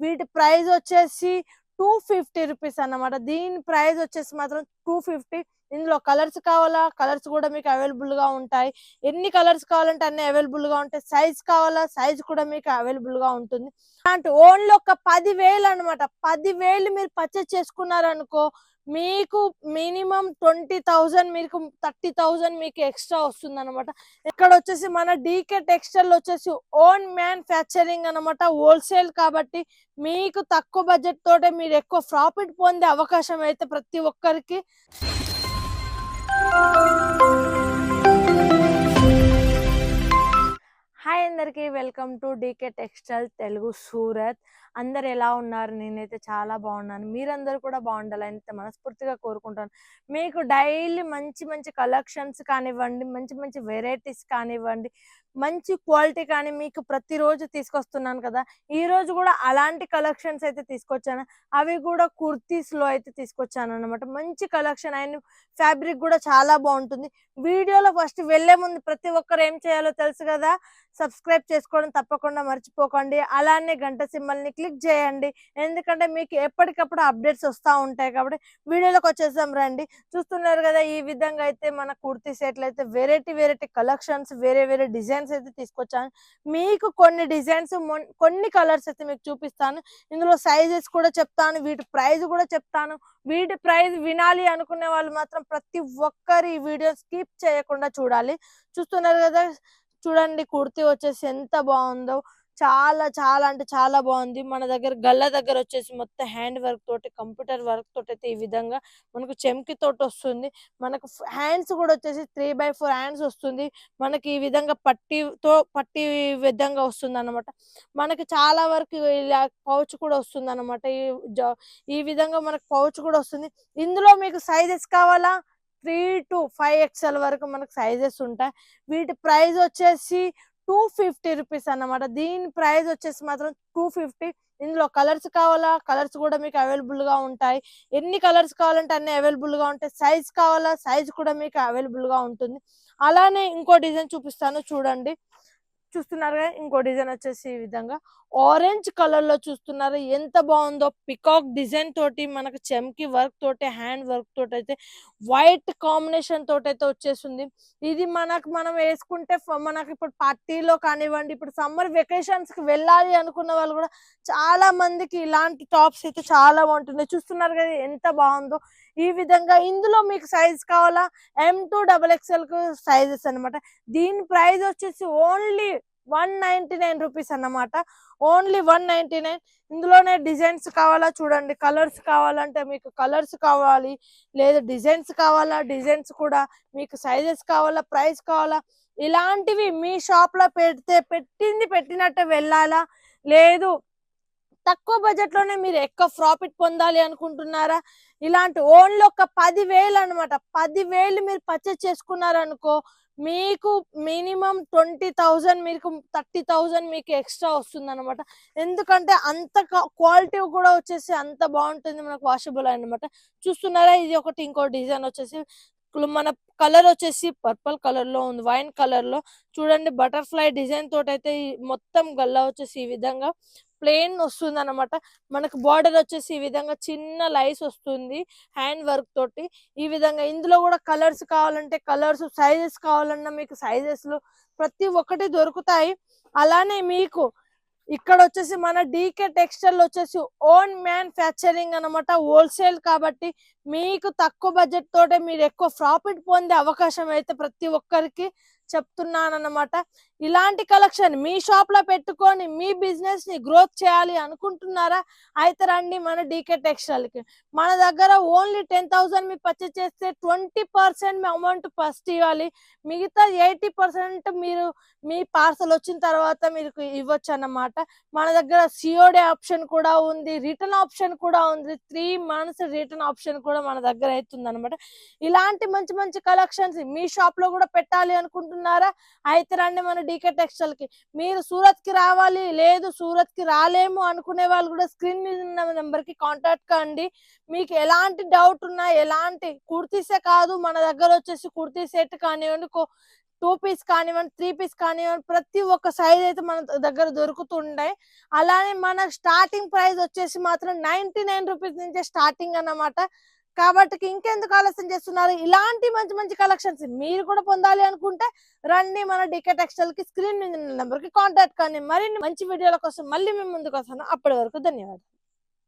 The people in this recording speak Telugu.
వీటి ప్రైస్ వచ్చేసి 250 రూపీస్ అన్నమాట. దీని ప్రైస్ వచ్చేసి మాత్రం 250. ఇందులో కలర్స్ కావాలా, కలర్స్ కూడా మీకు అవైలబుల్ గా ఉంటాయి. ఎన్ని కలర్స్ కావాలంటే అన్ని అవైలబుల్ గా ఉంటాయి. సైజ్ కావాలా, సైజ్ కూడా మీకు అవైలబుల్ గా ఉంటుంది. అంటే ఓన్లీ ఒక 10,000 అనమాట. 10,000 మీరు పర్చేస్ చేసుకున్నారనుకో మీకు మినిమం 20,000, మీకు 30,000 మీకు ఎక్స్ట్రా వస్తుంది అనమాట. ఇక్కడ వచ్చేసి మన డీకే టెక్స్టైల్ వచ్చేసి ఓన్ మ్యానుఫ్యాక్చరింగ్ అనమాట, హోల్సేల్ కాబట్టి మీకు తక్కువ బడ్జెట్ తోటే మీరు ఎక్కువ ప్రాఫిట్ పొందే అవకాశం అయితే ప్రతి ఒక్కరికి. హాయ్ అందరికి, welcome to DK textile Telugu Surat. అందరు ఎలా ఉన్నారు? నేనైతే చాలా బాగున్నాను. మీరందరూ కూడా బాగుండాలని మనస్ఫూర్తిగా కోరుకుంటాను. మీకు డైలీ మంచి మంచి కలెక్షన్స్ కానివ్వండి, మంచి మంచి వెరైటీస్ కానివ్వండి, మంచి క్వాలిటీ కానీ మీకు ప్రతిరోజు తీసుకొస్తున్నాను కదా. ఈ రోజు కూడా అలాంటి కలెక్షన్స్ అయితే తీసుకొచ్చాను. అవి కూడా కుర్తీస్లో అయితే తీసుకొచ్చాను అనమాట. మంచి కలెక్షన్ అండ్ ఫ్యాబ్రిక్ కూడా చాలా బాగుంటుంది. వీడియోలో ఫస్ట్ వెళ్లే ముందు ప్రతి ఒక్కరు ఏం చేయాలో తెలుసు కదా, సబ్స్క్రైబ్ చేసుకోవడం తప్పకుండా మర్చిపోకండి. అలానే గంట సింబల్ని క్లిక్ చేయండి, ఎందుకంటే మీకు ఎప్పటికప్పుడు అప్డేట్స్ వస్తూ ఉంటాయి. కాబట్టి వీడియోలోకి వచ్చేసాం రండి. చూస్తున్నారు కదా, ఈ విధంగా అయితే మన కుర్తీ సెట్లు అయితే వెరైటీ వెరైటీ కలెక్షన్స్, వేరే వేరే డిజైన్స్ అయితే తీసుకొచ్చాను. మీకు కొన్ని డిజైన్స్, కొన్ని కలర్స్ అయితే మీకు చూపిస్తాను. ఇందులో సైజెస్ కూడా చెప్తాను, వీటి ప్రైస్ కూడా చెప్తాను. వీటి ప్రైస్ వినాలి అనుకునే వాళ్ళు మాత్రం ప్రతి ఒక్కరు ఈ వీడియో స్కిప్ చేయకుండా చూడాలి. చూస్తున్నారు కదా, చూడండి కుర్తీ వచ్చేసి ఎంత బాగుందో. చాలా చాలా అంటే చాలా బాగుంది. మన దగ్గర గల్ల దగ్గర వచ్చేసి మొత్తం హ్యాండ్ వర్క్ తోటి, కంప్యూటర్ వర్క్ తోటి అయితే ఈ విధంగా మనకు చెంకి తోటి వస్తుంది. మనకు హ్యాండ్స్ కూడా వచ్చేసి 3/4 హ్యాండ్స్ వస్తుంది. మనకి ఈ విధంగా పట్టి విధంగా వస్తుంది అనమాట. మనకి చాలా వరకు ఇలా పౌచ్ కూడా వస్తుంది అనమాట. ఈ విధంగా మనకు పౌచ్ కూడా వస్తుంది. ఇందులో మీకు సైజెస్ కావాలా, 3 to 5XL వరకు మనకు సైజెస్ ఉంటాయి. వీటి ప్రైస్ వచ్చేసి 250 రూపీస్ అన్నమాట. దీని ప్రైస్ వచ్చేసి మాత్రం 250. ఇందులో కలర్స్ కావాలా, కలర్స్ కూడా మీకు అవైలబుల్ గా ఉంటాయి. ఎన్ని కలర్స్ కావాలంటే అన్ని అవైలబుల్ గా ఉంటాయి. సైజ్ కావాలా, సైజ్ కూడా మీకు అవైలబుల్ గా ఉంటుంది. అలానే ఇంకో డిజైన్ చూపిస్తాను చూడండి. చూస్తున్నారుగా, ఇంకో డిజైన్ వచ్చేసి ఈ విధంగా ఆరెంజ్ కలర్ లో చూస్తున్నారు ఎంత బాగుందో. పికాక్ డిజైన్ తోటి మనకు చెమ్కి వర్క్ తోటి, హ్యాండ్ వర్క్ తోటి అయితే వైట్ కాంబినేషన్ తోటి అయితే వచ్చేస్తుంది. ఇది మనం వేసుకుంటే మనకి ఇప్పుడు పార్టీలో కానివ్వండి, ఇప్పుడు సమ్మర్ వెకేషన్స్ కి వెళ్ళాలి అనుకున్న వాళ్ళు కూడా చాలా మందికి ఇలాంటి టాప్స్ అయితే చాలా బాగుంటుంది. చూస్తున్నారు కదా ఎంత బాగుందో. ఈ విధంగా ఇందులో మీకు సైజ్ కావాలా, M2XXL కు సైజెస్ అనమాట. దీని ప్రైస్ వచ్చేసి ఓన్లీ 199 రూపీస్ అన్నమాట. ఓన్లీ 199. ఇందులోనే డిజైన్స్ కావాలా చూడండి, కలర్స్ కావాలంటే మీకు కలర్స్ కావాలి, లేదా డిజైన్స్ కావాలా, డిజైన్స్ కూడా మీకు సైజెస్ కావాలా, ప్రైస్ కావాలా, ఇలాంటివి మీ షాప్ లో పెట్టినట్టే వెళ్ళాలా, లేదు తక్కువ బడ్జెట్ లోనే మీరు ఎక్కువ ప్రాఫిట్ పొందాలి అనుకుంటున్నారా, ఇలాంటి ఓన్లీ ఒక 10,000 అనమాట. 10,000 మీరు పర్చేస్ చేసుకున్నారనుకో మీకు మినిమం 20,000, మీకు 30,000 మీకు ఎక్స్ట్రా వస్తుంది అనమాట. ఎందుకంటే అంత క్వాలిటీ కూడా వచ్చేసి అంత బాగుంటుంది, మనకు వాషబుల్ అనమాట. చూస్తున్నారా, ఇది ఒకటి. ఇంకో డిజైన్ వచ్చేసి మన కలర్ వచ్చేసి పర్పుల్ కలర్ లో ఉంది, వైన్ కలర్ లో. చూడండి, బటర్ఫ్లై డిజైన్ తోటి అయితే మొత్తం గల్లా వచ్చేసి ఈ విధంగా ప్లెయిన్ వస్తుంది అనమాట. మనకు బార్డర్ వచ్చేసి ఈ విధంగా చిన్న లైస్ వస్తుంది హ్యాండ్ వర్క్ తోటి. ఈ విధంగా ఇందులో కూడా కలర్స్ కావాలంటే కలర్స్, సైజెస్ కావాలన్నా మీకు సైజెస్ లో ప్రతి ఒక్కటి దొరుకుతాయి. అలానే మీకు ఇక్కడ వచ్చేసి మన డీకే టెక్స్టైల్ వచ్చేసి ఓన్ మ్యానుఫ్యాక్చరింగ్ అనమాట, హోల్సేల్ కాబట్టి మీకు తక్కువ బడ్జెట్ తోటే మీరు ఎక్కువ ప్రాఫిట్ పొందే అవకాశం అయితే ప్రతి ఒక్కరికి చెప్తున్నాను అన్నమాట. ఇలాంటి కలెక్షన్ మీ షాప్ లో పెట్టుకొని మీ బిజినెస్ ని గ్రోత్ చేయాలి అనుకుంటున్నారా? అయితే రండి మన డీకే టెక్స్టైల్ కి. మన దగ్గర ఓన్లీ 10,000 మీరు పర్చేస్ చేస్తే 20% మీ అమౌంట్ ఫస్ట్ ఇవ్వాలి. మిగతా 80% మీరు మీ పార్సల్ వచ్చిన తర్వాత మీరు ఇవ్వచ్చు అన్నమాట. మన దగ్గర సిఓడి ఆప్షన్ కూడా ఉంది, రిటర్న్ ఆప్షన్ కూడా ఉంది. 3 months రిటర్న్ ఆప్షన్ కూడా మన దగ్గర అవుతుంది అనమాట. ఇలాంటి మంచి మంచి కలెక్షన్స్ మీ షాప్ లో కూడా పెట్టాలి అనుకుంటున్నారా? అయితే రండి మన డీకే టెక్స్టైల్ కి. మీరు సూరత్ కి రావాలి, లేదు సూరత్ కి రాలేము అనుకునే వాళ్ళు కూడా స్క్రీన్ మీద ఉన్న నెంబర్ కి కాంటాక్ట్ కండి. మీకు ఎలాంటి డౌట్ ఉన్నా, ఎలాంటి కుర్తీసే కాదు, మన దగ్గర వచ్చేసి కుర్తీ సెట్ కానివ్వండి, 2 పీస్ కానివ్వండి, 3 పీస్ కానివ్వండి, ప్రతి ఒక్క సైజ్ అయితే మన దగ్గర దొరుకుతుండే. అలానే మన స్టార్టింగ్ ప్రైస్ వచ్చేసి మాత్రం 99 రూపీస్ నుంచే స్టార్టింగ్ అన్నమాట. కాబట్టి ఇంకెందుకు ఆలస్యం చేస్తున్నారు, ఇలాంటి మంచి మంచి కలెక్షన్స్ మీరు కూడా పొందాలి అనుకుంటే రండి మన డీకే టెక్స్టైల్ కి. స్క్రీన్ మీద నెంబర్ కి కాంటాక్ట్ కానీ. మరిన్ని మంచి వీడియోల కోసం మళ్ళీ మేము ముందుకు వస్తాను. అప్పటి వరకు ధన్యవాదాలు.